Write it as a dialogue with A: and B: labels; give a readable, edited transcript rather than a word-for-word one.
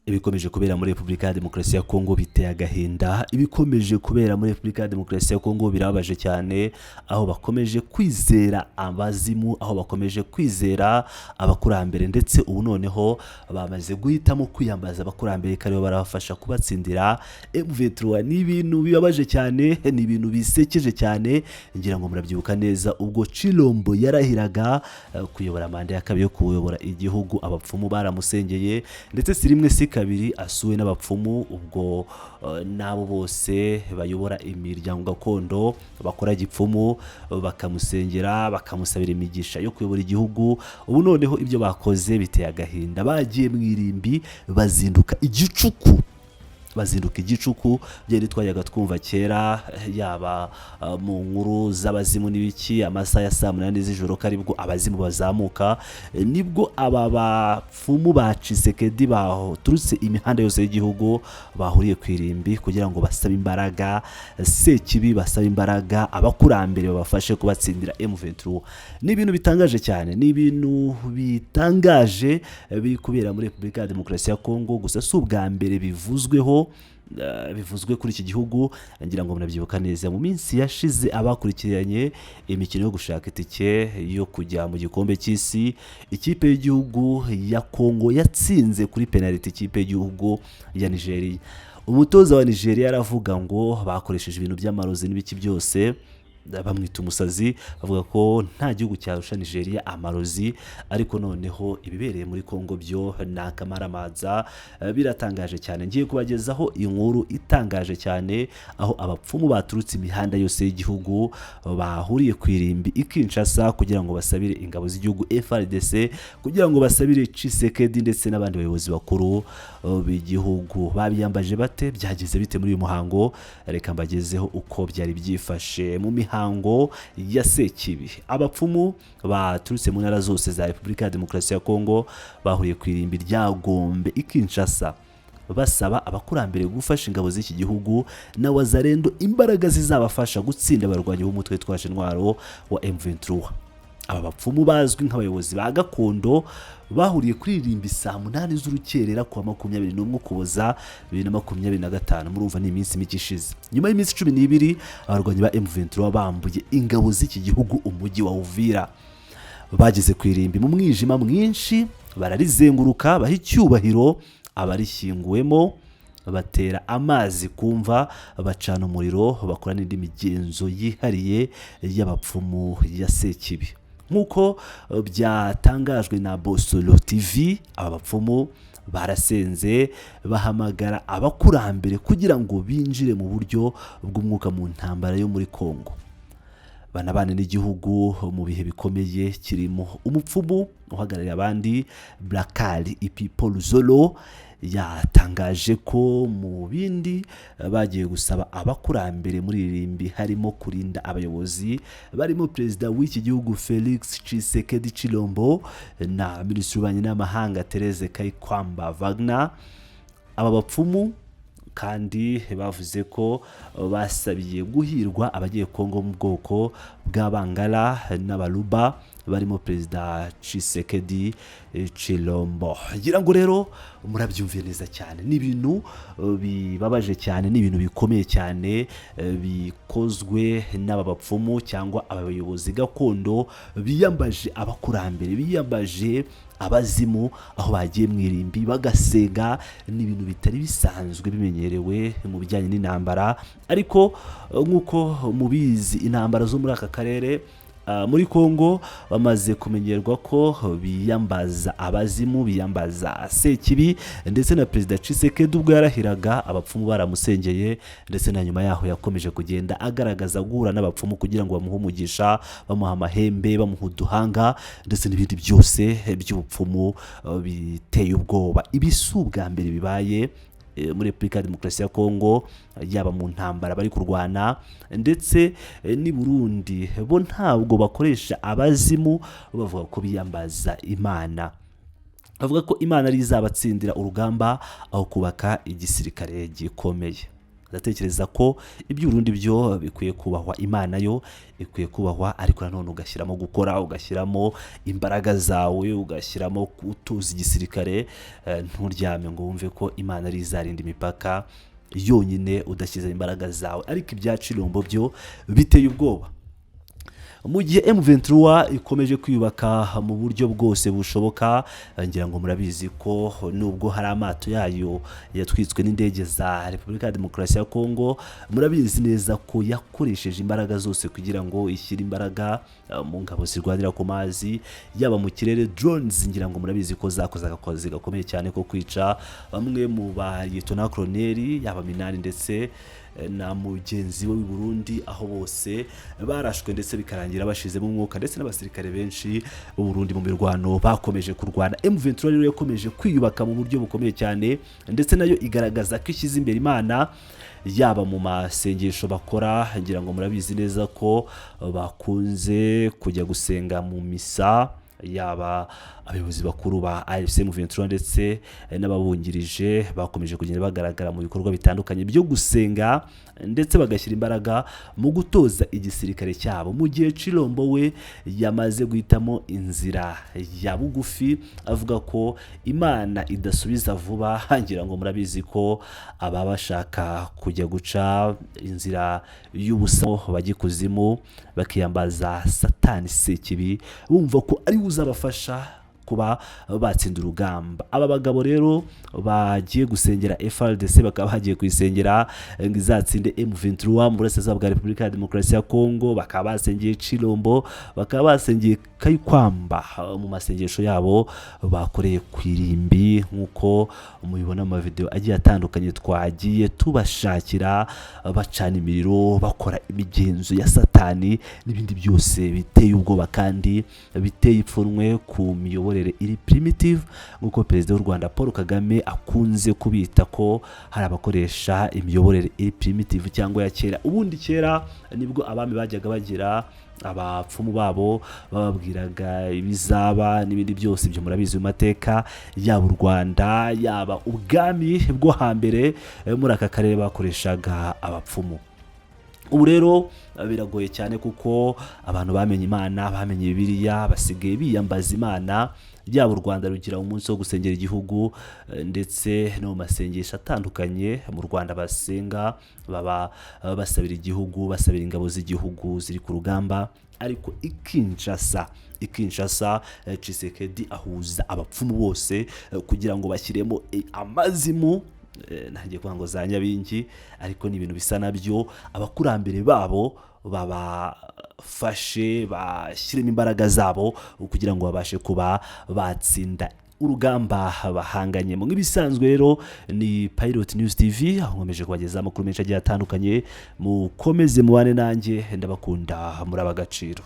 A: ibikomeje kubera muri Repubulika ya Demokarasi ya Kongo biteye agahinda. Ibikomeje kubera muri Repubulika ya Demokarasi ya Kongo birababaje cyane, aho bakomeje kwizera abazimu, aho bakomeje kwizera abakurambere, ndetse ubu noneho bamaze guhitamo kwiyambaza abakurambere karibo barabafasha kubatsindira M23. Ni ibintu bibabaje cyane, ni ibintu bisekeje cyane. Ngira ngo murabyibuka neza ubwo Chilombo yarahiraga kuyobora manda ya kabiri yo kuyobora igihugu, abapfumu baramusengeye, ndetse si rimwe si kabiri asuwe n'abapfumu. Ubwo nabo bose bayobora imiryango gakondo bakora gipfumu bakamusengera, bakamusabira imigisha yo kuyobora igihugu. Ubu noneho ibyo bakoze biteye agahinda. Bagiye mu Irimbi bazinduka igicuku, byari twayaga twumva kera, yaba mu nkuru z'abazimu n'ibiki, amasaha ya saa 8 z'ijoro karibwo abazimu bazamuka. Nibwo aba bapfumu ba Tshisekedi baturutse imihanda yose y'igihugu bahuriye ku Irimbi kugira ngo basabe imbaraga Sekibi, basabe imbaraga abakurambere babafashe kubatsindira M23. Ni ibintu bitangaje cyane, ni ibintu bitangaje biri kubera muri Repubulika ya Demokarasi ya Kongo. Gusa si ubwa mbere bivuzwe kuri iki gihugu. Ngira ngo murabyibuka neza mu minsi yashize abakurikiranye imikino yo gushaka itike yo kujya mu gikombe cy'isi, ikipe y'igihugu ya Kongo yatsinze kuri penalty ikipe y'igihugu ya Nigeria. Umutoza wa Nigeria aravuga ngo bakoresheje ibintu by'amarozi n'ibiki byose, bamwita umusazi, bavuga ko nta gihugu cyarusha Nigeria amarozi. Ariko noneho ibibereye muri Kongo byo nakamaramaza, biratangaje cyane. Ngiye kubagezaho inkuru itangaje cyane, aho abapfumu baturutse imihanda yose y'igihugu bahuriye ku Irimbi i Kinshasa kugira ngo basabire ingabo z'igihugu Fardc, kugira ngo basabire Tshisekedi ndetse n'abandi bayobozi bakuru b'igihugu. Babiyambaje bate, byageze bite muri uyu muhango? Reka mbagezeho uko byari byifashe mu mihango ya Sekibi. Abapfumu baturutse mu ntara zose za Repubulika ya Demokarasi ya Kongo bahuriye ku Irimbi rya Gombe i Kinshasa, basaba abakurambere gufasha ingabo z'iki gihugu na wazarendo imbaraga zizabafasha gutsinda abarwanyi b'umutwe twaje intwaro wa M23. Aba bapfumu bazwi nk'abayobozi ba gakondo bahuriye kuri Irimbi saa 8 z'urukerera kwa 21 Ukuboza 2025. Murumva ni iminsi mike ishize. Nyuma y'iminsi 12 abarwanyi ba M23 bambuye ingabo z'iki gihugu umujyi wa Uvira. Bageze ku Irimbi mu mwijima mwinshi, bararizenguruka baha icyubahiro abarishyinguwemo, batera amazi kumva, bacana umuriro, bakora n'indi migenzo yihariye y'abapfumu ya Sekibi. Nk'uko byatangajwe na Bose TV, aba bapfumu barasenze bahamagara abakurambere kugira ngo binjire mu buryo bw'umwuka mu ntambara yo muri Kongo, banabane n'igihugu mu bihe bikomeye kirimo. Umupfumu uhagarariye abandi, Backgr Paul Zolo, yatangaje ko mu bindi bagiye gusaba abakurambere muri Irimbi harimo kurinda abayobozi barimo perezida w'iki gihugu Felix Tshisekedi Chilombo na minisitiri w'ububanyi n'amahanga Therese Kayikwamba Wagner. Aba bapfumu kandi bavuze ko basabiye guhirwa abagiye Kongo mu bwoko bw'Abangala n'Abaluba barimo perezida Tshisekedi Chilombo. Ngira ngo rero murabyumviye neza cyane, ni ibintu bibabaje cyane, ni ibintu bikomeye cyane bikozwe n'aba bapfumu cyangwa abayobozi gakondo biyambaje abakurambere, biyambaje abazimu, aho bagiye mu Irimbi bagasenga. Ni ibintu bitari bisanzwe bimenyerewe mu bijyanye n'intambara. Ariko nk'uko mubizi, intambara zo muri aka karere muri Kongo bamaze kumenyerwa ko biyambaza abazimu, biyambaza Sekibi, ndetse na perezida Tshisekedi ubwo yarahiraga abapfumu baramusengeye, ndetse na nyuma yaho yakomeje kugenda agaragaza guhura n'abapfumu kugira ngo bamuhe umugisha, bamuha amahembe, bamuha uduhanga, ndetse n'ibindi byose by'ubupfumu biteye ubwoba. Ibisi ubwa mbere bibaye muri Repubulika ya Demokarasi ya Kongo, yaba mu ntambara bari kurwana, ndetse ni Burundi bo ntabwo bakoresha abazimu, bavuga ko biyambaza Imana, bavuga ko Imana ari izabatsindira urugamba aho kubaka igisirikare gikomeye. ndatekereza ko iby'urundi byo bikwiye kubahwa, Imana yo ikwiye kubahwa, ariko nanone ugashyiramo gukora, ugashyiramo imbaraga zawe, ugashyiramo kutuza igisirikare. Nturyame ngo wumve ko Imana ari izarinda imipaka yonyine udashyize imbaraga zawe. Ariko ibya Chilombo byo biteye ubwoba. Mu gihe M23 ikomeje kwiyubaka mu buryo bwose bushoboka, ngira ngo murabizi ko nubwo hari amato yayo yatwitswe n'indege za Repubulika ya Demokarasi ya Kongo, murabizi neza ko yakoresheje imbaraga zose kugira ngo ishyire imbaraga mu ngabo zirwanira ku mazi, yaba mu kirere, drones. Ngira ngo murabizi ko zakoze akazi gakomeye cyane ko kwica bamwe mu ba Lieutenant Colonel, yaba Minani ndetse na mugenzi we w'i Burundi, aho bose barashwe ndetse bikarangira bashizemo umwuka, ndetse n'abasirikare benshi b'u Burundi mu mirwano bakomeje kurwana. M23 rero yakomeje kwiyubaka mu buryo bukomeye cyane, ndetse nayo igaragaza ko ishyize imbere Imana, yaba mu masengesho bakora. Ngira ngo murabizi neza ko bakunze kujya gusenga mu misa, yaba abayobozi bakuru ba M23 ndetse n'ababungirije bakomeje kugenda bagaragara mu bikorwa bitandukanye byo gusenga, ndetse bagashyira imbaraga mu gutoza igisirikare cyabo. Mu gihe Chilombo we yamaze guhitamo inzira ya bugufi, avuga ko Imana idasubiza vuba. Ngira ngo murabizi ko aba bashaka kujya guca inzira y'ubusa bajya ikuzimu, bakiyambaza Satani Sekibi, bumva ko ari uzabafasha kuba batsinda urugamba. Aba bagabo rero bagiye gusengera Fardc, bakaba bagiye kwisengera ngo izatsinde M23 mu burasirazuba bwa Repubulika ya Demokarasi ya Kongo, bakaba basengeye Chilombo, bakaba basengeye Kayikwamba mu masengesho yabo bakoreye ku Irimbi, nk'uko mubibona mu video agiye atandukanye twagiye tubashakira, bacana imiriro, bakora imigenzo ya Satani n'ibindi byose biteye ubwoba kandi biteye ipfunwe ku miyoborere iri primitive, nk'uko Perezida w'u Rwanda Paul Kagame akunze kubita ko hari abakoresha imiyoborere iri primitive cyangwa ya kera. Ubundi kera nibwo abami bajyaga bagira abapfumu babo, bababwiraga ibizaba n'ibindi byose. Ibyo murabizi mu mateka, yaba u Rwanda yaba ubwami bwo hambere muri aka karere bakoreshaga abapfumu. Ubu rero biragoye cyane kuko abantu bamenye Imana, bamenye Bibiliya, basigaye biyambaza Imana. Yaba u Rwanda rugira umunsi wo gusengera igihugu, ndetse no mu masengesho atandukanye mu Rwanda basenga, baba basabira igihugu, basabira ingabo z'igihugu ziri ku rugamba. Ariko Kinshasa Tshisekedi ahuza abapfumu bose kugira ngo bashyiremo amazimu, ntagiye kuvuga ngo za nyabingi, ariko ni ibintu bisa nabyo. Abakurambere babo babafashe, bashyiremo imbaraga zabo kugira ngo babashe kuba batsinda urugamba bahanganyemo. Nk'ibisanzwe rero ni Pilot News TV, aho nkomeje kubageza amakuru menshi agiye atandukanye. Mukomeze mubane nanjye, ndabakunda, muri Abagaciro.